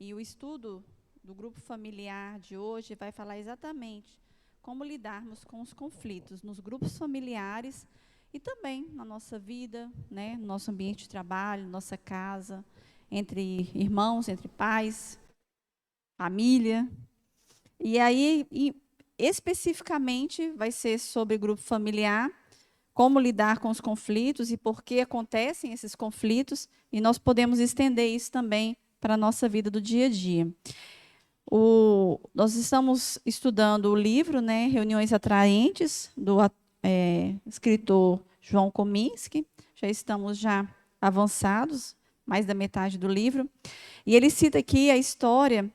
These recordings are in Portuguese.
E o estudo do grupo familiar de hoje vai falar exatamente como lidarmos com os conflitos nos grupos familiares e também na nossa vida, né, no nosso ambiente de trabalho, nossa casa, entre irmãos, entre pais, família. E aí, especificamente, vai ser sobre grupo familiar, como lidar com os conflitos e por que acontecem esses conflitos, e nós podemos estender isso também para a nossa vida do dia a dia. Nós estamos estudando o livro, né, Reuniões Atraentes, do escritor João Kominski. Já estamos avançados, mais da metade do livro. E ele cita aqui a história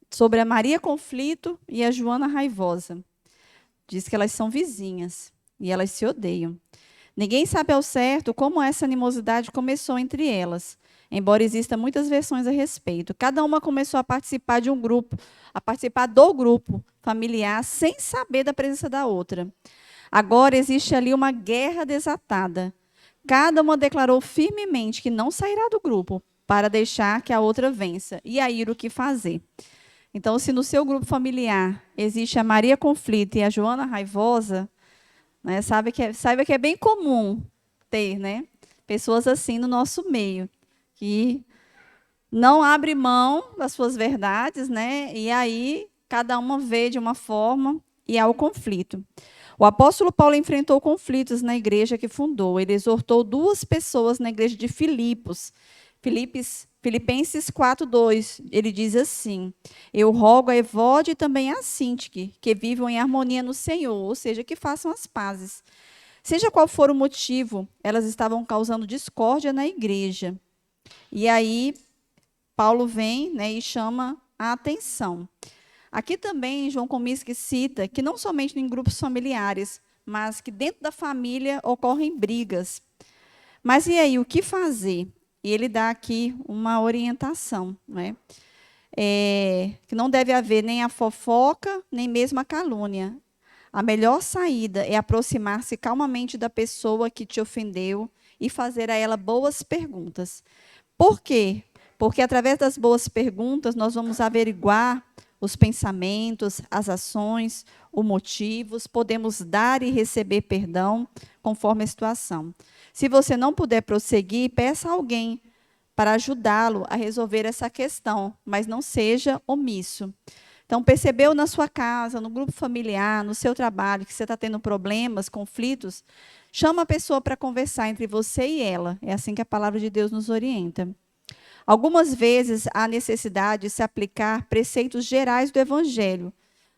sobre a Maria Conflito e a Joana Raivosa. Diz que elas são vizinhas e elas se odeiam. Ninguém sabe ao certo como essa animosidade começou entre elas, embora existam muitas versões a respeito. Cada uma começou a participar de um grupo, a participar do grupo familiar, sem saber da presença da outra. Agora existe ali uma guerra desatada. Cada uma declarou firmemente que não sairá do grupo para deixar que a outra vença. E aí o que fazer? Então, se no seu grupo familiar existe a Maria Conflito e a Joana Raivosa, né, saiba que é bem comum ter, né, pessoas assim no nosso meio, que não abre mão das suas verdades, né, e aí cada uma vê de uma forma e há o conflito. O apóstolo Paulo enfrentou conflitos na igreja que fundou. Ele exortou 2 pessoas na igreja de Filipos. Filipenses 4:2, ele diz assim: eu rogo a Evódia e também a Sintique, que vivam em harmonia no Senhor, ou seja, que façam as pazes. Seja qual for o motivo, elas estavam causando discórdia na igreja. E aí, Paulo vem, né, e chama a atenção. Aqui também, João Kominski cita que não somente em grupos familiares, mas que dentro da família ocorrem brigas. Mas e aí, o que fazer? E ele dá aqui uma orientação, né? Que não deve haver nem a fofoca, nem mesmo a calúnia. A melhor saída é aproximar-se calmamente da pessoa que te ofendeu e fazer a ela boas perguntas. Por quê? Porque através das boas perguntas nós vamos averiguar os pensamentos, as ações, os motivos, podemos dar e receber perdão conforme a situação. Se você não puder prosseguir, peça a alguém para ajudá-lo a resolver essa questão, mas não seja omisso. Então, percebeu na sua casa, no grupo familiar, no seu trabalho, que você está tendo problemas, conflitos, chama a pessoa para conversar entre você e ela. É assim que a palavra de Deus nos orienta. Algumas vezes há necessidade de se aplicar preceitos gerais do Evangelho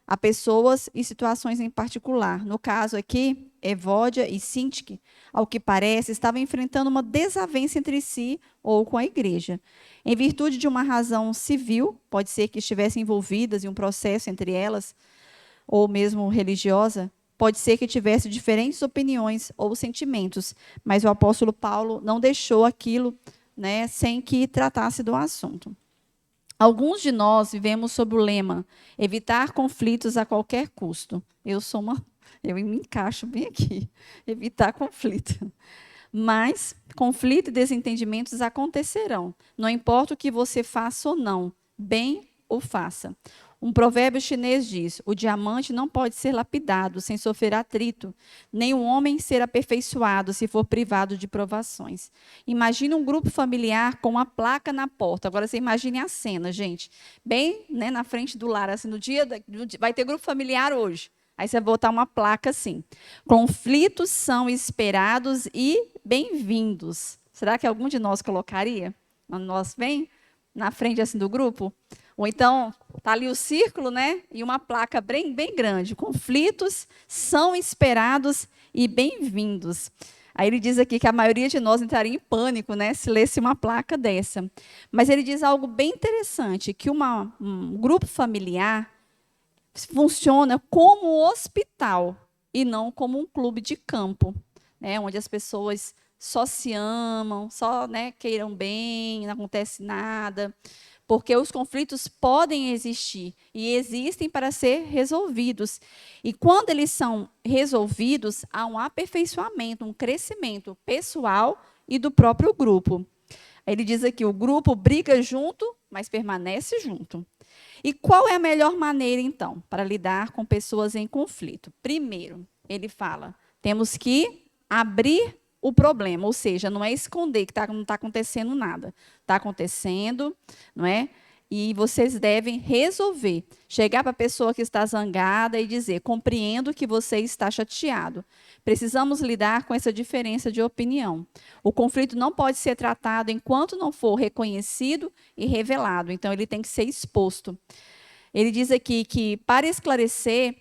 a pessoas e situações em particular. No caso aqui, Evódia e Sintique, ao que parece, estavam enfrentando uma desavença entre si ou com a igreja. Em virtude de uma razão civil, pode ser que estivessem envolvidas em um processo entre elas, ou mesmo religiosa, pode ser que tivesse diferentes opiniões ou sentimentos, mas o apóstolo Paulo não deixou aquilo, né, sem que tratasse do assunto. Alguns de nós vivemos sob o lema evitar conflitos a qualquer custo. Eu me encaixo bem aqui, evitar conflito. Mas conflito e desentendimentos acontecerão, não importa o que você faça ou não, bem ou faça. Um provérbio chinês diz: o diamante não pode ser lapidado sem sofrer atrito, nem o homem ser aperfeiçoado se for privado de provações. Imagine um grupo familiar com uma placa na porta. Agora você imagine a cena, gente. Bem, né, na frente do lar, assim, vai ter grupo familiar hoje. Aí você vai botar uma placa assim: conflitos são esperados e bem-vindos. Será que algum de nós colocaria? Nós bem na frente assim do grupo? Ou então, está ali o círculo, né? E uma placa bem grande. Conflitos são esperados e bem-vindos. Aí ele diz aqui que a maioria de nós entraria em pânico, né, se lesse uma placa dessa. Mas ele diz algo bem interessante, que um grupo familiar funciona como hospital e não como um clube de campo, né, onde as pessoas só se amam, só, né, queiram bem, não acontece nada. Porque os conflitos podem existir e existem para ser resolvidos. E quando eles são resolvidos, há um aperfeiçoamento, um crescimento pessoal e do próprio grupo. Ele diz aqui, o grupo briga junto, mas permanece junto. E qual é a melhor maneira, então, para lidar com pessoas em conflito? Primeiro, ele fala, temos que abrir o problema, ou seja, não é esconder que não está acontecendo nada. Está acontecendo, não é? E vocês devem resolver. Chegar para a pessoa que está zangada e dizer, compreendo que você está chateado. Precisamos lidar com essa diferença de opinião. O conflito não pode ser tratado enquanto não for reconhecido e revelado. Então, ele tem que ser exposto. Ele diz aqui que, para esclarecer,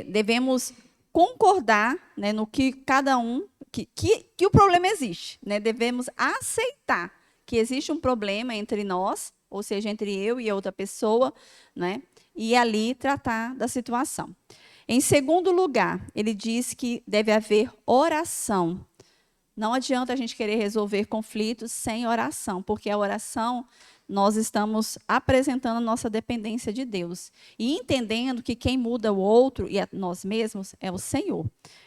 devemos concordar, né, no que cada um, que o problema existe. Né? Devemos aceitar que existe um problema entre nós, ou seja, entre eu e outra pessoa, né? E ali tratar da situação. Em segundo lugar, ele diz que deve haver oração. Não adianta a gente querer resolver conflitos sem oração, porque a oração, nós estamos apresentando a nossa dependência de Deus. E entendendo que quem muda o outro e a nós mesmos é o Senhor.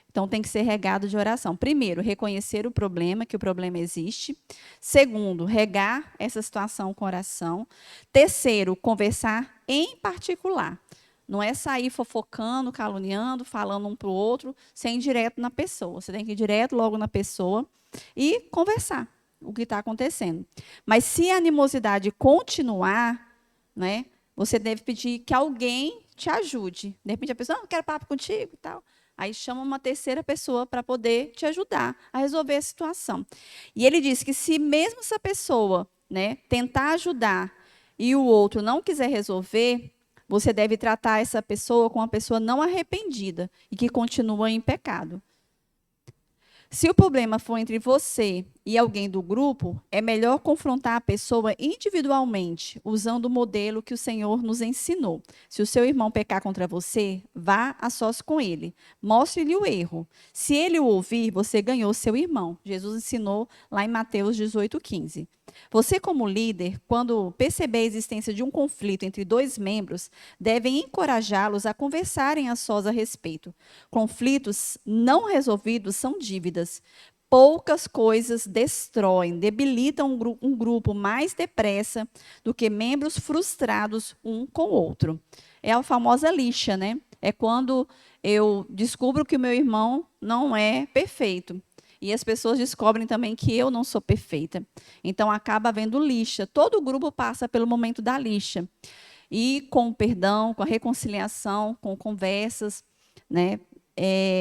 Então, tem que ser regado de oração. Primeiro, reconhecer o problema, que o problema existe. Segundo, regar essa situação com oração. Terceiro, conversar em particular. Não é sair fofocando, caluniando, falando um para o outro, sem ir direto na pessoa. Você tem que ir direto logo na pessoa e conversar o que está acontecendo. Mas se a animosidade continuar, né, você deve pedir que alguém te ajude. De repente a pessoa, não, quero papo contigo e tal. Aí chama uma terceira pessoa para poder te ajudar a resolver a situação. E ele diz que se mesmo essa pessoa, né, tentar ajudar e o outro não quiser resolver, você deve tratar essa pessoa como uma pessoa não arrependida e que continua em pecado. Se o problema for entre você e alguém do grupo, é melhor confrontar a pessoa individualmente, usando o modelo que o Senhor nos ensinou. Se o seu irmão pecar contra você, vá a sós com ele. Mostre-lhe o erro. Se ele o ouvir, você ganhou seu irmão. Jesus ensinou lá em Mateus 18:15. Você, como líder, quando perceber a existência de um conflito entre dois membros, devem encorajá-los a conversarem a sós a respeito. Conflitos não resolvidos são dívidas. Poucas coisas destroem, debilitam um grupo mais depressa do que membros frustrados um com o outro. É a famosa lixa, né? É quando eu descubro que o meu irmão não é perfeito. E as pessoas descobrem também que eu não sou perfeita. Então, acaba havendo lixa. Todo o grupo passa pelo momento da lixa. E com o perdão, com a reconciliação, com conversas, né?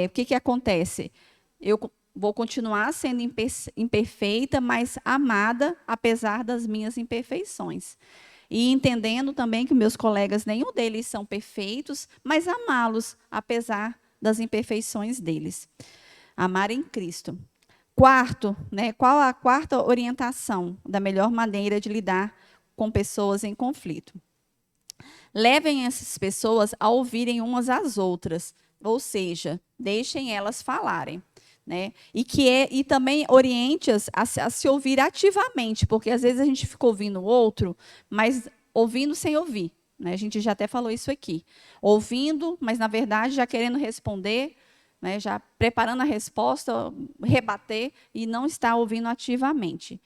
O que acontece? Eu vou continuar sendo imperfeita, mas amada, apesar das minhas imperfeições. E entendendo também que meus colegas, nenhum deles são perfeitos, mas amá-los, apesar das imperfeições deles. Amar em Cristo. Quarto, né, qual a quarta orientação da melhor maneira de lidar com pessoas em conflito? Levem essas pessoas a ouvirem umas às outras, ou seja, deixem elas falarem. Né? E também oriente-as a se ouvir ativamente, porque às vezes a gente fica ouvindo o outro, mas ouvindo sem ouvir. Né? A gente já até falou isso aqui. Ouvindo, mas na verdade já querendo responder, né, já preparando a resposta, rebater, e não está ouvindo ativamente.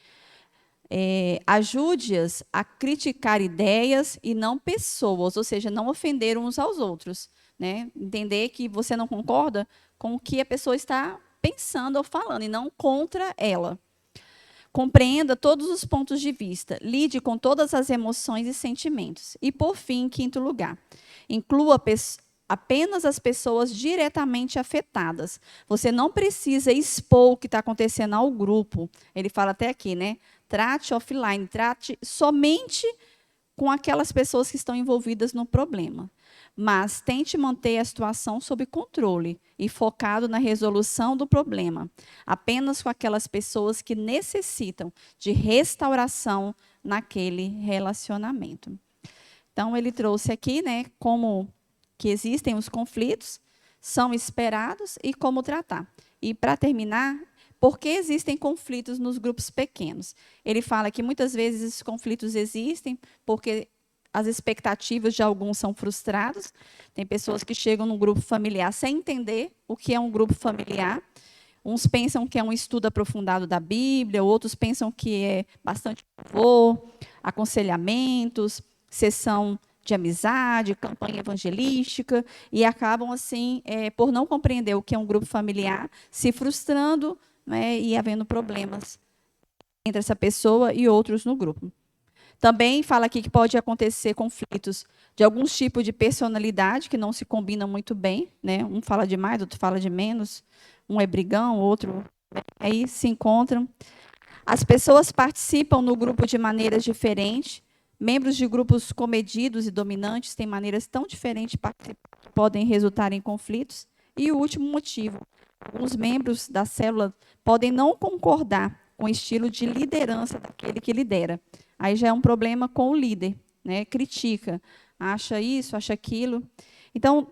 Ajude-as a criticar ideias e não pessoas, ou seja, não ofender uns aos outros. Né? Entender que você não concorda com o que a pessoa está pensando ou falando, e não contra ela. Compreenda todos os pontos de vista, lide com todas as emoções e sentimentos. E, por fim, em quinto lugar, inclua apenas as pessoas diretamente afetadas. Você não precisa expor o que está acontecendo ao grupo. Ele fala até aqui, né? Trate offline, trate somente com aquelas pessoas que estão envolvidas no problema. Mas tente manter a situação sob controle e focado na resolução do problema, apenas com aquelas pessoas que necessitam de restauração naquele relacionamento. Então, ele trouxe aqui, né, como que existem os conflitos, são esperados e como tratar. E, para terminar, por que existem conflitos nos grupos pequenos? Ele fala que muitas vezes esses conflitos existem porque as expectativas de alguns são frustradas. Tem pessoas que chegam num grupo familiar sem entender o que é um grupo familiar. Uns pensam que é um estudo aprofundado da Bíblia, outros pensam que é bastante louvor, aconselhamentos, sessão de amizade, campanha evangelística, e acabam, assim, por não compreender o que é um grupo familiar, se frustrando, né, e havendo problemas entre essa pessoa e outros no grupo. Também fala aqui que pode acontecer conflitos de alguns tipos de personalidade que não se combinam muito bem, né? Um fala de mais, outro fala de menos, um é brigão, outro aí se encontram. As pessoas participam no grupo de maneiras diferentes. Membros de grupos comedidos e dominantes têm maneiras tão diferentes de participar que podem resultar em conflitos. E o último motivo, alguns membros da célula podem não concordar com o estilo de liderança daquele que lidera. Aí já é um problema com o líder, né? Critica, acha isso, acha aquilo. Então,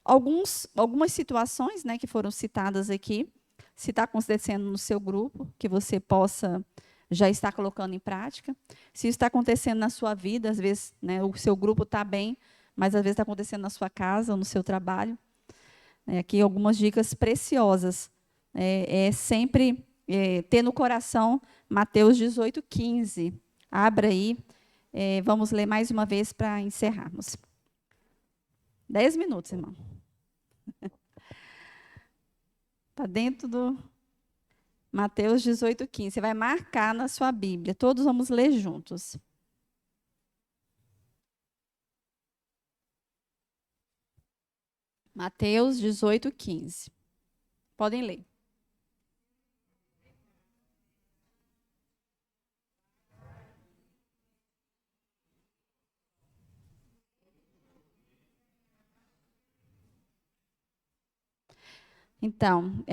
algumas situações, né, que foram citadas aqui, se está acontecendo no seu grupo, que você possa já estar colocando em prática. Se isso está acontecendo na sua vida, às vezes, né, o seu grupo está bem, mas às vezes está acontecendo na sua casa ou no seu trabalho. Aqui algumas dicas preciosas. Sempre ter no coração Mateus 18:15. Abra aí. Vamos ler mais uma vez para encerrarmos. 10 minutos, irmão. Está dentro do Mateus 18:15. Você vai marcar na sua Bíblia. Todos vamos ler juntos. Mateus 18:15. Podem ler. Então,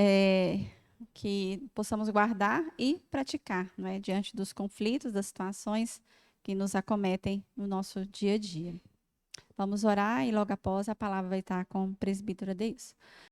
que possamos guardar e praticar, não é, diante dos conflitos, das situações que nos acometem no nosso dia a dia. Vamos orar e logo após a palavra vai estar com o presbítero Adeilson.